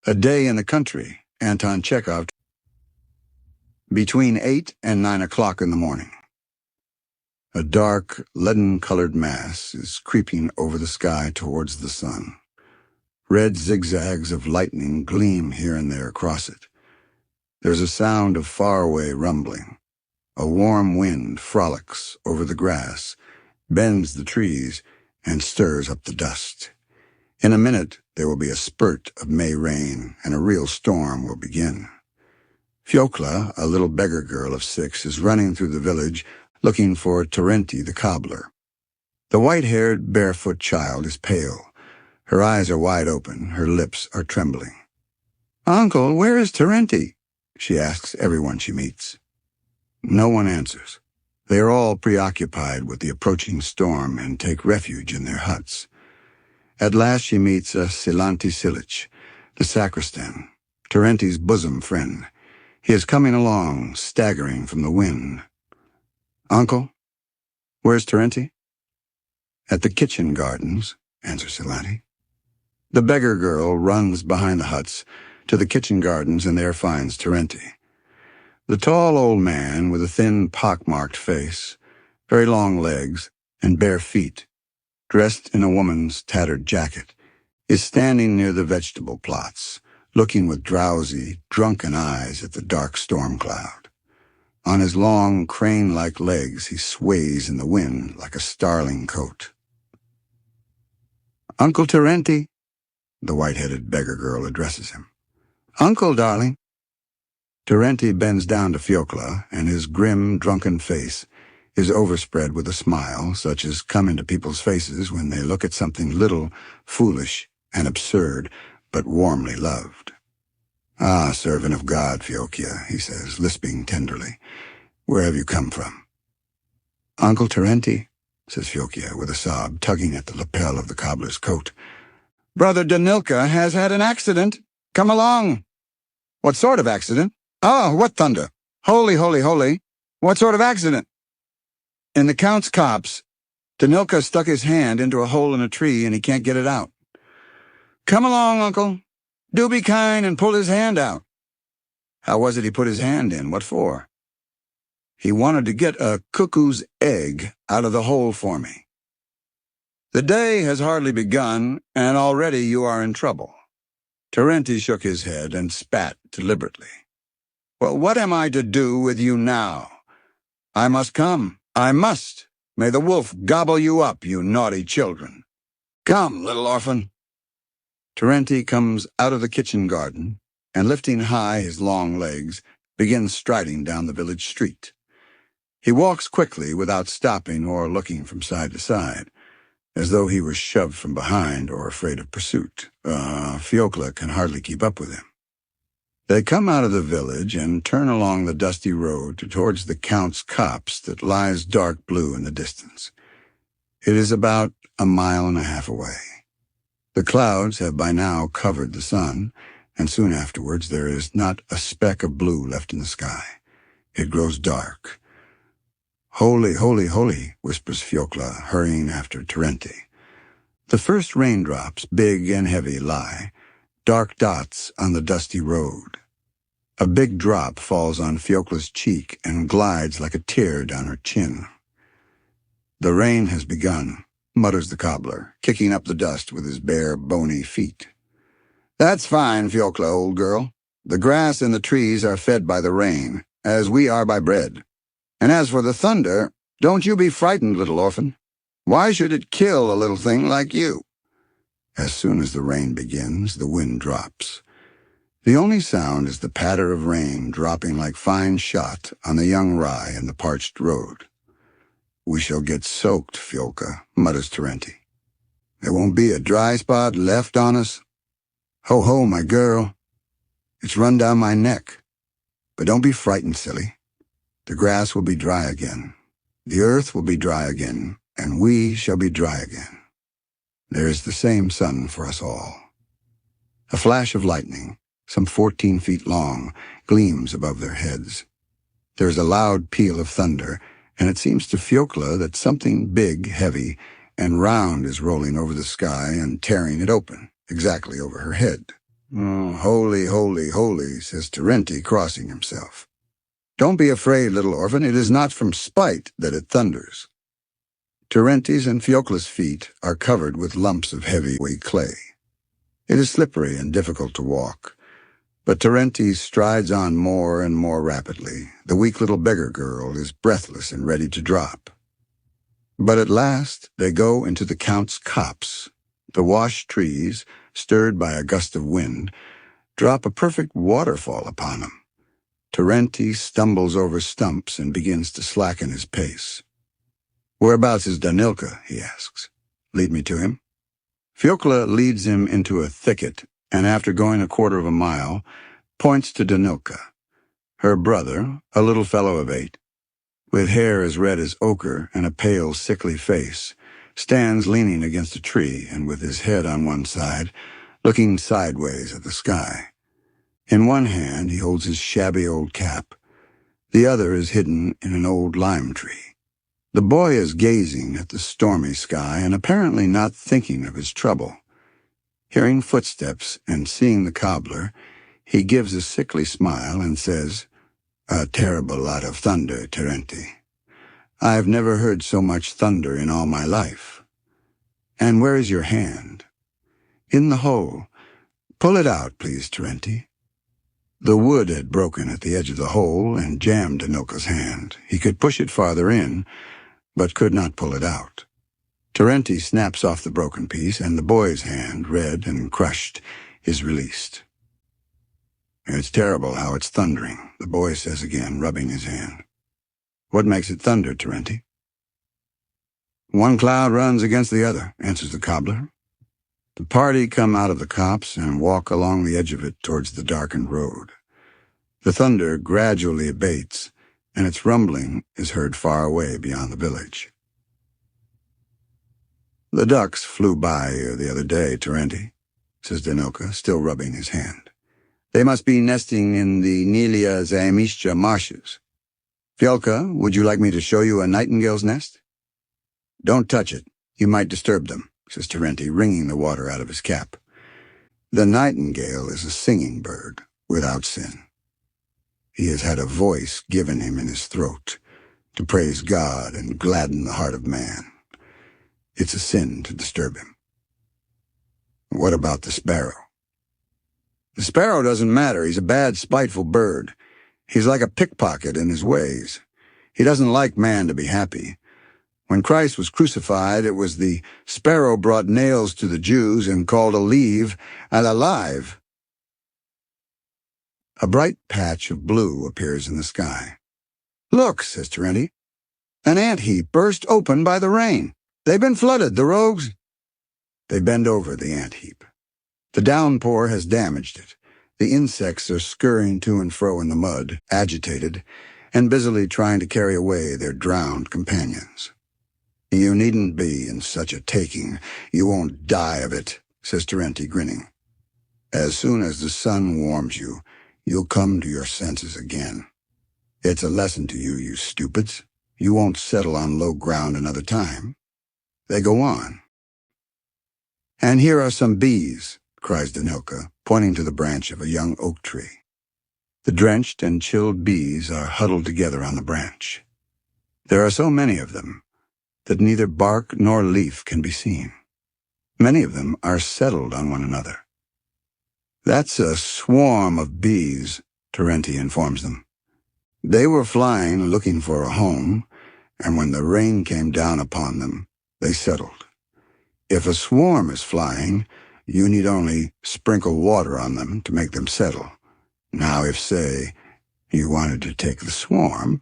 A Day in the Country, Anton Chekhov, between 8 and 9 o'clock in the morning. A dark, leaden-colored mass is creeping over the sky towards the sun. Red zigzags of lightning gleam here and there across it. There's a sound of faraway rumbling. A warm wind frolics over the grass, bends the trees, and stirs up the dust. In a minute, there will be a spurt of May rain, and a real storm will begin. Fiocla, a little beggar girl of 6, is running through the village looking for Terenti the cobbler. The white-haired, barefoot child is pale. Her eyes are wide open, her lips are trembling. "Uncle, where is Terenti?" she asks everyone she meets. No one answers. They are all preoccupied with the approaching storm and take refuge in their huts. At last she meets a Silanti Silic, the sacristan, Terenti's bosom friend. He is coming along, staggering from the wind. "Uncle, where's Terenti?" "At the kitchen gardens," answers Silanti. The beggar girl runs behind the huts to the kitchen gardens and there finds Terenti. The tall old man with a thin, pock-marked face, very long legs, and bare feet, dressed in a woman's tattered jacket, is standing near the vegetable plots, looking with drowsy, drunken eyes at the dark storm cloud. On his long, crane-like legs he sways in the wind like a starling coat. "Uncle Terenti," the white-headed beggar girl addresses him. "Uncle, darling." Terenti bends down to Fiocla, and his grim, drunken face is overspread with a smile such as come into people's faces when they look at something little, foolish, and absurd, but warmly loved. "Ah, servant of God, Fiocchia," he says, lisping tenderly. "Where have you come from?" "Uncle Terenti," says Fiocchia with a sob, tugging at the lapel of the cobbler's coat. "Brother Danilka has had an accident. Come along." "What sort of accident?" "Oh, what thunder! Holy, holy, holy! What sort of accident?" "In the Count's copse, Danilka stuck his hand into a hole in a tree and he can't get it out." "Come along, uncle. Do be kind and pull his hand out." "How was it he put his hand in? What for?" "He wanted to get a cuckoo's egg out of the hole for me." "The day has hardly begun, and already you are in trouble." Terenti shook his head and spat deliberately. "Well, what am I to do with you now? I must come. I must. May the wolf gobble you up, you naughty children. Come, little orphan." Terenti comes out of the kitchen garden, and lifting high his long legs, begins striding down the village street. He walks quickly without stopping or looking from side to side, as though he were shoved from behind or afraid of pursuit. Fiocla can hardly keep up with him. They come out of the village and turn along the dusty road towards the Count's copse that lies dark blue in the distance. It is about 1.5 miles away. The clouds have by now covered the sun, and soon afterwards there is not a speck of blue left in the sky. It grows dark. "Holy, holy, holy," whispers Fiocla, hurrying after Terenti. The first raindrops, big and heavy, lie, dark dots on the dusty road. A big drop falls on Fiocla's cheek and glides like a tear down her chin. "The rain has begun," mutters the cobbler, kicking up the dust with his bare, bony feet. "That's fine, Fiocla, old girl. The grass and the trees are fed by the rain, as we are by bread. And as for the thunder, don't you be frightened, little orphan. Why should it kill a little thing like you?" As soon as the rain begins, the wind drops. The only sound is the patter of rain dropping like fine shot on the young rye in the parched road. "We shall get soaked, Fiocla," mutters Terenti. "There won't be a dry spot left on us. Ho, ho, my girl. It's run down my neck. But don't be frightened, silly. The grass will be dry again. The earth will be dry again, and we shall be dry again. There is the same sun for us all." A flash of lightning, some 14 feet long, gleams above their heads. There is a loud peal of thunder, and it seems to Fiocla that something big, heavy, and round is rolling over the sky and tearing it open, exactly over her head. "Oh, holy, holy, holy," says Terenti, crossing himself. "Don't be afraid, little orphan. It is not from spite that it thunders." Terenti's and Fiocla's feet are covered with lumps of heavy clay. It is slippery and difficult to walk, but Terenti strides on more and more rapidly. The weak little beggar girl is breathless and ready to drop. But at last they go into the Count's copse. The washed trees, stirred by a gust of wind, drop a perfect waterfall upon them. Terenti stumbles over stumps and begins to slacken his pace. "Whereabouts is Danilka?" he asks. "Lead me to him." Fiocla leads him into a thicket, and after going a quarter of a mile, points to Danilka. Her brother, a little fellow of 8, with hair as red as ochre and a pale, sickly face, stands leaning against a tree and with his head on one side, looking sideways at the sky. In one hand he holds his shabby old cap. The other is hidden in an old lime tree. The boy is gazing at the stormy sky and apparently not thinking of his trouble. Hearing footsteps and seeing the cobbler, he gives a sickly smile and says, "A terrible lot of thunder, Terenti. I've never heard so much thunder in all my life. And where is your hand?" "In the hole. Pull it out, please, Terenti." The wood had broken at the edge of the hole and jammed Danilka's hand. He could push it farther in, but could not pull it out. Terenti snaps off the broken piece, and the boy's hand, red and crushed, is released. "It's terrible how it's thundering," the boy says again, rubbing his hand. "What makes it thunder, Terenti?" "One cloud runs against the other," answers the cobbler. The party come out of the copse and walk along the edge of it towards the darkened road. The thunder gradually abates, and its rumbling is heard far away beyond the village. "The ducks flew by here the other day, Terenti," says Danilka, still rubbing his hand. "They must be nesting in the Nelia Zaimishcha marshes. Fiolka, would you like me to show you a nightingale's nest?" "Don't touch it. You might disturb them," says Terenti, wringing the water out of his cap. The nightingale is a singing bird, without sin. He has had a voice given him in his throat, to praise God and gladden the heart of man. It's a sin to disturb him. "What about the sparrow?" "The sparrow doesn't matter. He's a bad, spiteful bird. He's like a pickpocket in his ways. He doesn't like man to be happy. When Christ was crucified, it was the sparrow brought nails to the Jews and called alive and alive." A bright patch of blue appears in the sky. "Look," says Terenti. "An ant heap burst open by the rain. They've been flooded, the rogues." They bend over the ant heap. The downpour has damaged it. The insects are scurrying to and fro in the mud, agitated, and busily trying to carry away their drowned companions. "You needn't be in such a taking. You won't die of it," says Terenti, grinning. "As soon as the sun warms you, you'll come to your senses again. It's a lesson to you, you stupids. You won't settle on low ground another time." They go on. "And here are some bees," cries Danilka, pointing to the branch of a young oak tree. The drenched and chilled bees are huddled together on the branch. There are so many of them that neither bark nor leaf can be seen. Many of them are settled on one another. "That's a swarm of bees," Terenti informs them. "They were flying looking for a home, and when the rain came down upon them, they settled. If a swarm is flying, you need only sprinkle water on them to make them settle. Now if, say, you wanted to take the swarm,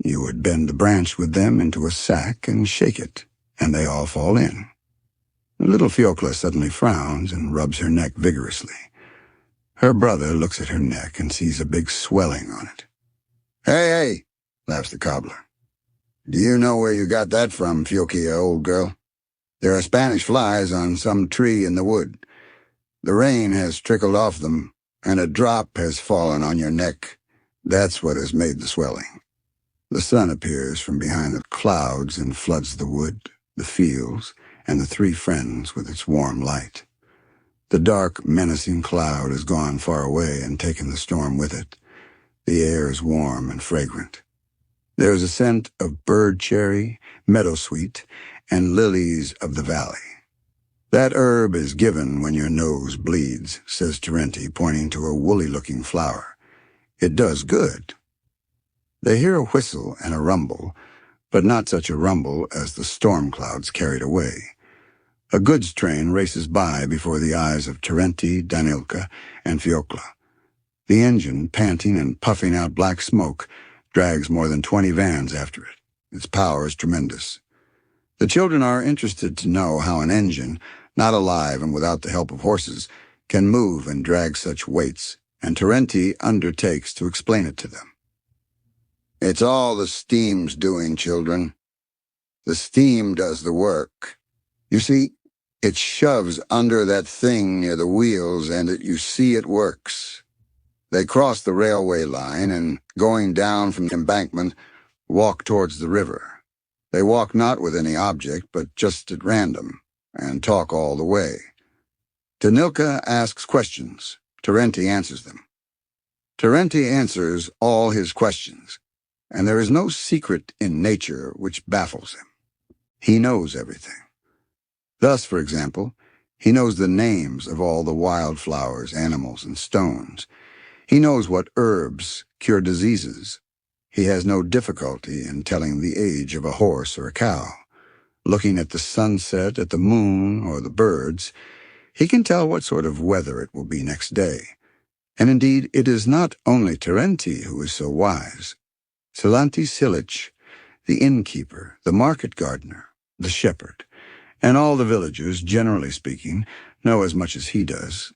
you would bend the branch with them into a sack and shake it, and they all fall in." Little Fiocla suddenly frowns and rubs her neck vigorously. Her brother looks at her neck and sees a big swelling on it. "Hey, hey," laughs the cobbler. "Do you know where you got that from, Fiokia, old girl? There are Spanish flies on some tree in the wood. The rain has trickled off them, and a drop has fallen on your neck. That's what has made the swelling." The sun appears from behind the clouds and floods the wood, the fields, and the three friends with its warm light. The dark, menacing cloud has gone far away and taken the storm with it. The air is warm and fragrant. There is a scent of bird cherry, meadowsweet, and lilies of the valley. That herb is given when your nose bleeds, says Terenti, pointing to a woolly-looking flower. It does good. They hear a whistle and a rumble, but not such a rumble as the storm clouds carried away. A goods train races by before the eyes of Terenti, Danilka, and Fiokla. The engine, panting and puffing out black smoke, drags more than 20 vans after it. Its power is tremendous. The children are interested to know how an engine, not alive and without the help of horses, can move and drag such weights, and Terenti undertakes to explain it to them. It's all the steam's doing, children. The steam does the work. You see, it shoves under that thing near the wheels, and you see it works. They cross the railway line and, going down from the embankment, walk towards the river. They walk not with any object, but just at random, and talk all the way. Danilka asks questions. Terenti answers them. Terenti answers all his questions, and there is no secret in nature which baffles him. He knows everything. Thus, for example, he knows the names of all the wildflowers, animals, and stones. He knows what herbs cure diseases. He has no difficulty in telling the age of a horse or a cow. Looking at the sunset, at the moon, or the birds, he can tell what sort of weather it will be next day. And indeed, it is not only Terenti who is so wise. Silanti Silic, the innkeeper, the market gardener, the shepherd, and all the villagers, generally speaking, know as much as he does.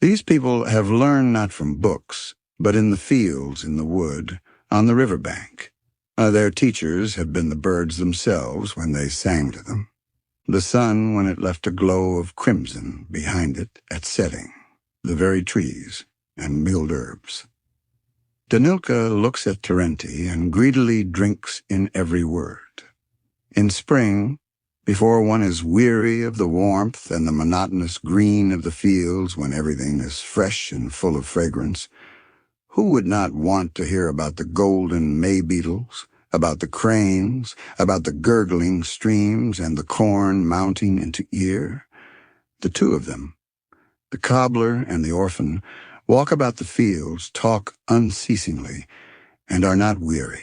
These people have learned not from books, but in the fields, in the wood, on the river bank. Their teachers have been the birds themselves when they sang to them, the sun when it left a glow of crimson behind it at setting, the very trees and milled herbs. Danilka looks at Terenti and greedily drinks in every word. In spring, before one is weary of the warmth and the monotonous green of the fields, when everything is fresh and full of fragrance, who would not want to hear about the golden may-beetles, about the cranes, about the gurgling streams and the corn mounting into ear? The two of them, the cobbler and the orphan, walk about the fields, talk unceasingly, and are not weary.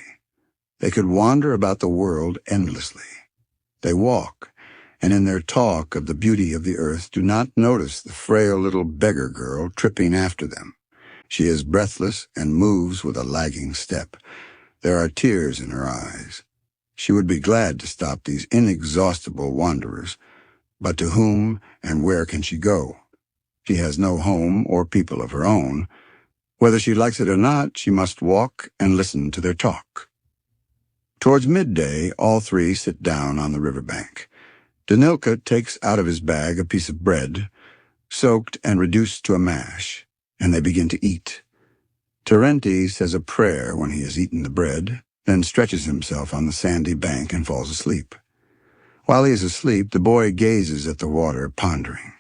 They could wander about the world endlessly. They walk, and in their talk of the beauty of the earth do not notice the frail little beggar girl tripping after them. She is breathless and moves with a lagging step. There are tears in her eyes. She would be glad to stop these inexhaustible wanderers, but to whom and where can she go? She has no home or people of her own. Whether she likes it or not, she must walk and listen to their talk. Towards midday, all three sit down on the river bank. Danilka takes out of his bag a piece of bread, soaked and reduced to a mash, and they begin to eat. Terenti says a prayer when he has eaten the bread, then stretches himself on the sandy bank and falls asleep. While he is asleep, the boy gazes at the water, pondering.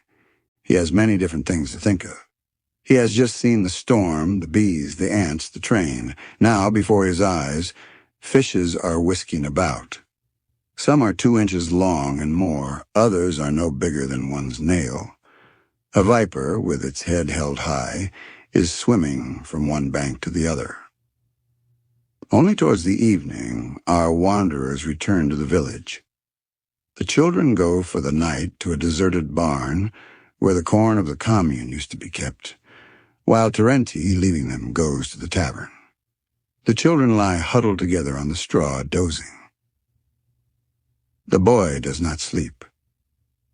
He has many different things to think of. He has just seen the storm, the bees, the ants, the train. Now, before his eyes, fishes are whisking about. Some are 2 inches long and more, others are no bigger than one's nail. A viper, with its head held high, is swimming from one bank to the other. Only towards the evening, our wanderers return to the village. The children go for the night to a deserted barn where the corn of the commune used to be kept, while Terenti, leaving them, goes to the tavern. The children lie huddled together on the straw, dozing. The boy does not sleep.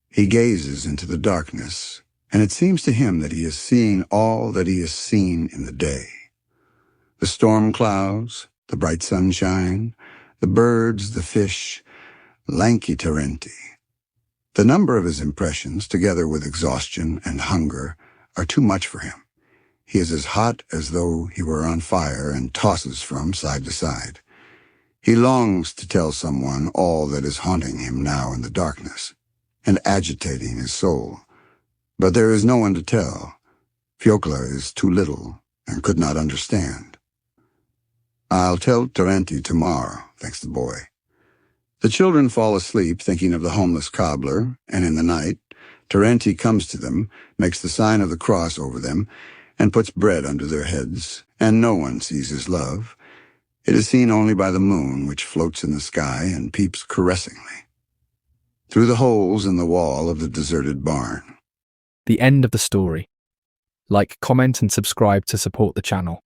He gazes into the darkness, and it seems to him that he is seeing all that he has seen in the day. The storm clouds, the bright sunshine, the birds, the fish, lanky Terenti. The number of his impressions, together with exhaustion and hunger, are too much for him. He is as hot as though he were on fire and tosses from side to side. He longs to tell someone all that is haunting him now in the darkness and agitating his soul. But there is no one to tell. Fiocla is too little and could not understand. "I'll tell Terenti tomorrow," thinks the boy. The children fall asleep thinking of the homeless cobbler, and in the night, Terenti comes to them, makes the sign of the cross over them, and puts bread under their heads, and no one sees his love. It is seen only by the moon, which floats in the sky and peeps caressingly through the holes in the wall of the deserted barn. The end of the story. Like, comment and subscribe to support the channel.